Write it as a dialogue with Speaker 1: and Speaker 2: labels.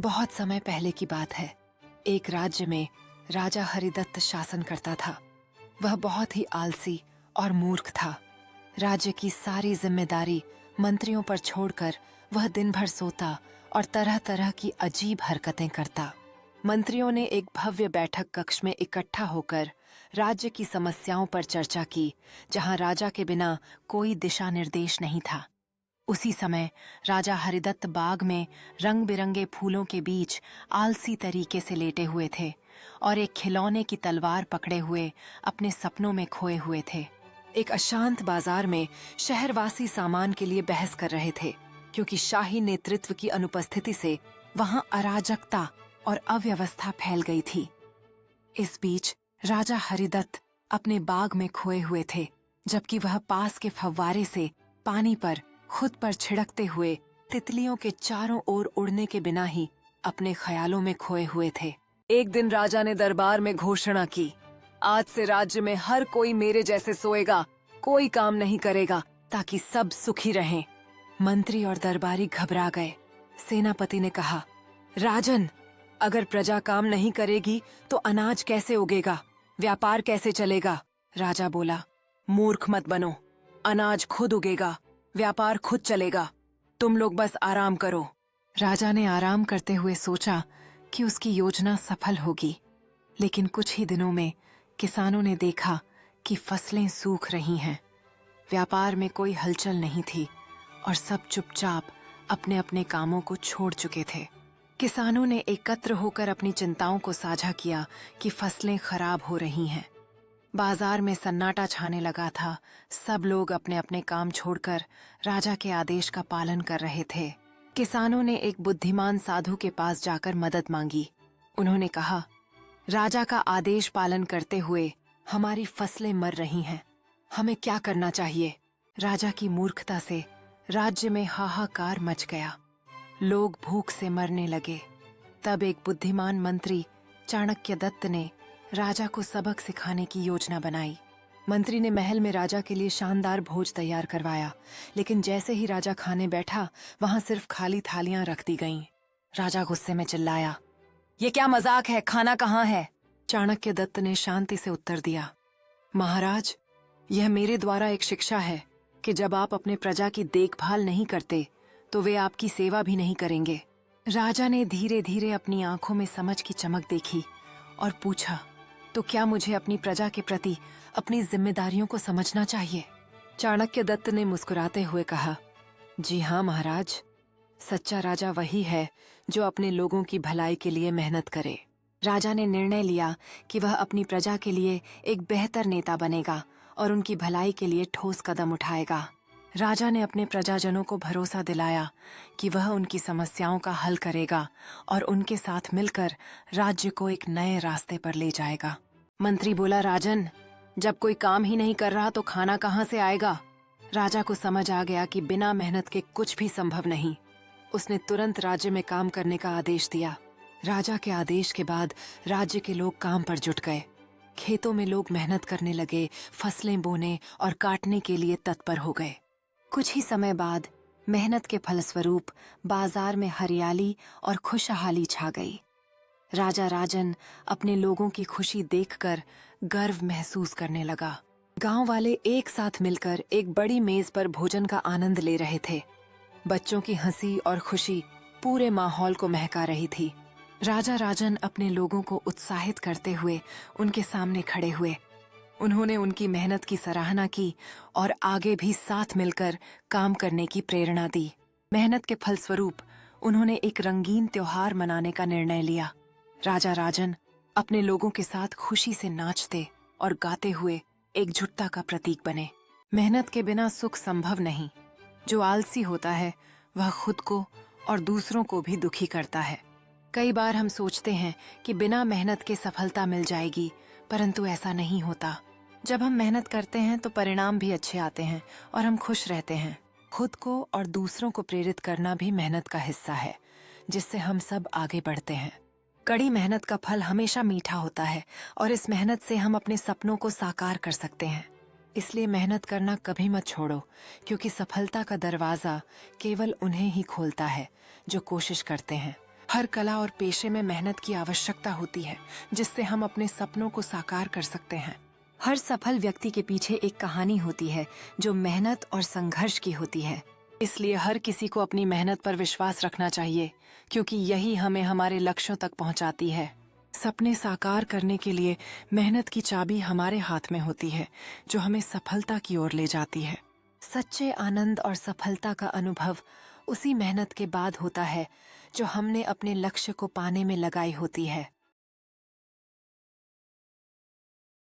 Speaker 1: बहुत समय पहले की बात है। एक राज्य में राजा हरिदत्त शासन करता था। वह बहुत ही आलसी और मूर्ख था। राज्य की सारी जिम्मेदारी मंत्रियों पर छोड़कर वह दिन भर सोता और तरह तरह की अजीब हरकतें करता। मंत्रियों ने एक भव्य बैठक कक्ष में इकट्ठा होकर राज्य की समस्याओं पर चर्चा की, जहां राजा के बिना कोई दिशा निर्देश नहीं था। उसी समय राजा हरिदत्त बाग में रंग बिरंगे फूलों के बीच आलसी तरीके से लेटे हुए थे और एक खिलौने की तलवार पकड़े हुए अपने सपनों में खोए हुए थे। एक अशांत बाजार में शहरवासी सामान के लिए बहस कर रहे थे, क्योंकि शाही नेतृत्व की अनुपस्थिति से वहां अराजकता और अव्यवस्था फैल गई थी। इस बीच राजा हरिदत्त अपने बाग में खोए हुए थे, जबकि वह पास के फव्वारे से पानी पर खुद पर छिड़कते हुए तितलियों के चारों ओर उड़ने के बिना ही अपने ख्यालों में खोए हुए थे। एक दिन राजा ने दरबार में घोषणा की, आज से राज्य में हर कोई मेरे जैसे सोएगा, कोई काम नहीं करेगा, ताकि सब सुखी रहें। मंत्री और दरबारी घबरा गए। सेनापति ने कहा, राजन, अगर प्रजा काम नहीं करेगी तो अनाज कैसे उगेगा, व्यापार कैसे चलेगा? राजा बोला, मूर्ख मत बनो, अनाज खुद उगेगा, व्यापार खुद चलेगा, तुम लोग बस आराम करो। राजा ने आराम करते हुए सोचा कि उसकी योजना सफल होगी, लेकिन कुछ ही दिनों में किसानों ने देखा कि फसलें सूख रही हैं। व्यापार में कोई हलचल नहीं थी और सब चुपचाप अपने अपने कामों को छोड़ चुके थे। किसानों ने एकत्र होकर अपनी चिंताओं को साझा किया कि फसलें खराब हो रही हैं। बाजार में सन्नाटा छाने लगा था। सब लोग अपने अपने काम छोड़कर राजा के आदेश का पालन कर रहे थे। किसानों ने एक बुद्धिमान साधु के पास जाकर मदद मांगी। उन्होंने कहा, राजा का आदेश पालन करते हुए हमारी फसलें मर रही हैं, हमें क्या करना चाहिए? राजा की मूर्खता से राज्य में हाहाकार मच गया। लोग भूख से मरने लगे। तब एक बुद्धिमान मंत्री चाणक्य दत्त ने राजा को सबक सिखाने की योजना बनाई। मंत्री ने महल में राजा के लिए शानदार भोज तैयार करवाया, लेकिन जैसे ही राजा खाने बैठा, वहां सिर्फ खाली थालियां रख दी गईं। राजा गुस्से में चिल्लाया, ये क्या मजाक है, खाना कहाँ है? चाणक्य दत्त ने शांति से उत्तर दिया, महाराज, यह मेरे द्वारा एक शिक्षा है कि जब आप अपने प्रजा की देखभाल नहीं करते तो वे आपकी सेवा भी नहीं करेंगे। राजा ने धीरे धीरे अपनी आंखों में समझ की चमक देखी और पूछा, तो क्या मुझे अपनी प्रजा के प्रति अपनी जिम्मेदारियों को समझना चाहिए? चाणक्य दत्त ने मुस्कुराते हुए कहा, जी हाँ महाराज, सच्चा राजा वही है जो अपने लोगों की भलाई के लिए मेहनत करे। राजा ने निर्णय लिया कि वह अपनी प्रजा के लिए एक बेहतर नेता बनेगा और उनकी भलाई के लिए ठोस कदम उठाएगा। राजा ने अपने प्रजाजनों को भरोसा दिलाया कि वह उनकी समस्याओं का हल करेगा और उनके साथ मिलकर राज्य को एक नए रास्ते पर ले जाएगा। मंत्री बोला, राजन, जब कोई काम ही नहीं कर रहा तो खाना कहाँ से आएगा? राजा को समझ आ गया कि बिना मेहनत के कुछ भी संभव नहीं। उसने तुरंत राज्य में काम करने का आदेश दिया। राजा के आदेश के बाद राज्य के लोग काम पर जुट गए। खेतों में लोग मेहनत करने लगे, फसलें बोने और काटने के लिए तत्पर हो गए। कुछ ही समय बाद मेहनत के फलस्वरूप बाजार में हरियाली और खुशहाली छा गई। राजा राजन अपने लोगों की खुशी देखकर गर्व महसूस करने लगा। गांव वाले एक साथ मिलकर एक बड़ी मेज पर भोजन का आनंद ले रहे थे। बच्चों की हंसी और खुशी पूरे माहौल को महका रही थी। राजा राजन अपने लोगों को उत्साहित करते हुए उनके सामने खड़े हुए। उन्होंने उनकी मेहनत की सराहना की और आगे भी साथ मिलकर काम करने की प्रेरणा दी। मेहनत के फलस्वरूप उन्होंने एक रंगीन त्योहार मनाने का निर्णय लिया। राजा राजन अपने लोगों के साथ खुशी से नाचते और गाते हुए एकजुटता का प्रतीक बने। मेहनत के बिना सुख संभव नहीं। जो आलसी होता है वह खुद को और दूसरों को भी दुखी करता है। कई बार हम सोचते हैं कि बिना मेहनत के सफलता मिल जाएगी, परंतु ऐसा नहीं होता। जब हम मेहनत करते हैं तो परिणाम भी अच्छे आते हैं और हम खुश रहते हैं। खुद को और दूसरों को प्रेरित करना भी मेहनत का हिस्सा है, जिससे हम सब आगे बढ़ते हैं। कड़ी मेहनत का फल हमेशा मीठा होता है और इस मेहनत से हम अपने सपनों को साकार कर सकते हैं। इसलिए मेहनत करना कभी मत छोड़ो, क्योंकि सफलता का दरवाजा केवल उन्हें ही खोलता है जो कोशिश करते हैं। हर कला और पेशे में मेहनत की आवश्यकता होती है, जिससे हम अपने सपनों को साकार कर सकते हैं।
Speaker 2: हर सफल व्यक्ति के पीछे एक कहानी होती है जो मेहनत और संघर्ष की होती है।
Speaker 1: इसलिए हर किसी को अपनी मेहनत पर विश्वास रखना चाहिए, क्योंकि यही हमें हमारे लक्ष्यों तक पहुंचाती है। सपने साकार करने के लिए मेहनत की चाबी हमारे हाथ में होती है, जो हमें सफलता की ओर ले जाती है। सच्चे आनंद और सफलता का अनुभव उसी मेहनत के बाद होता है जो हमने अपने लक्ष्य को पाने में लगाई होती है।